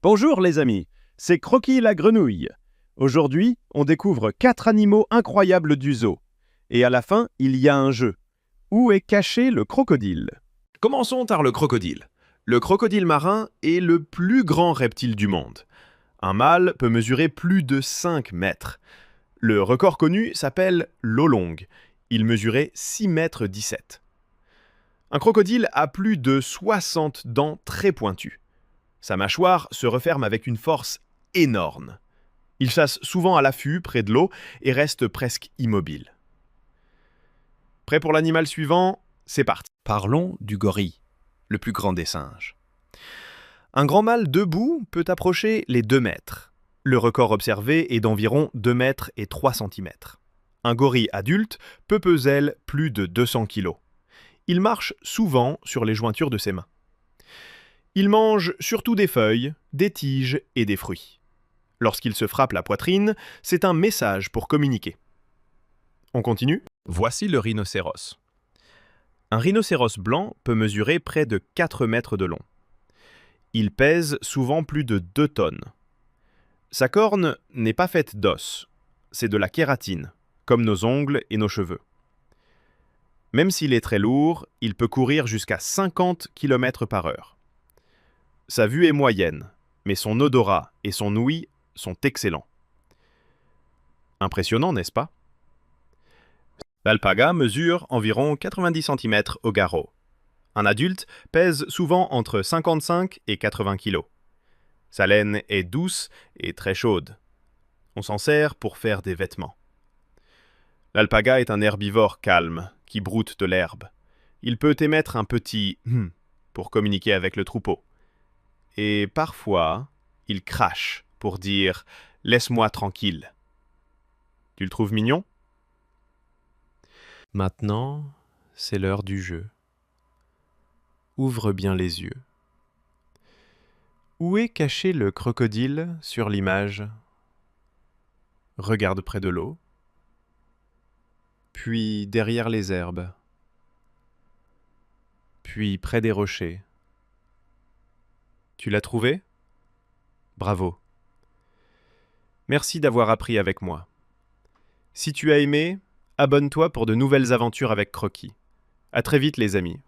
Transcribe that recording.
Bonjour les amis, c'est Croquis la grenouille. Aujourd'hui, on découvre 4 animaux incroyables du zoo. Et à la fin, il y a un jeu. Où est caché le crocodile? Commençons par le crocodile. Le crocodile marin est le plus grand reptile du monde. Un mâle peut mesurer plus de 5 mètres. Le record connu s'appelle l'Olong. Il mesurait 6 mètres 17. Un crocodile a plus de 60 dents très pointues. Sa mâchoire se referme avec une force énorme. Il chasse souvent à l'affût près de l'eau et reste presque immobile. Prêt pour l'animal suivant? C'est parti. Parlons du gorille, le plus grand des singes. Un grand mâle debout peut approcher les 2 mètres. Le record observé est d'environ 2 mètres et 3 centimètres. Un gorille adulte peut peser plus de 200 kilos. Il marche souvent sur les jointures de ses mains. Il mange surtout des feuilles, des tiges et des fruits. Lorsqu'il se frappe la poitrine, c'est un message pour communiquer. On continue? Voici le rhinocéros. Un rhinocéros blanc peut mesurer près de 4 mètres de long. Il pèse souvent plus de 2 tonnes. Sa corne n'est pas faite d'os, c'est de la kératine, comme nos ongles et nos cheveux. Même s'il est très lourd, il peut courir jusqu'à 50 km/h. Sa vue est moyenne, mais son odorat et son ouïe sont excellents. Impressionnant, n'est-ce pas? L'alpaga mesure environ 90 cm au garrot. Un adulte pèse souvent entre 55 et 80 kg. Sa laine est douce et très chaude. On s'en sert pour faire des vêtements. L'alpaga est un herbivore calme qui broute de l'herbe. Il peut émettre un petit « pour communiquer avec le troupeau. Et parfois, il crache pour dire « laisse-moi tranquille ». Tu le trouves mignon? Maintenant, c'est l'heure du jeu. Ouvre bien les yeux. Où est caché le crocodile sur l'image? Regarde près de l'eau, puis derrière les herbes, puis près des rochers. Tu l'as trouvé? Bravo. Merci d'avoir appris avec moi. Si tu as aimé, abonne-toi pour de nouvelles aventures avec Croquis. À très vite les amis.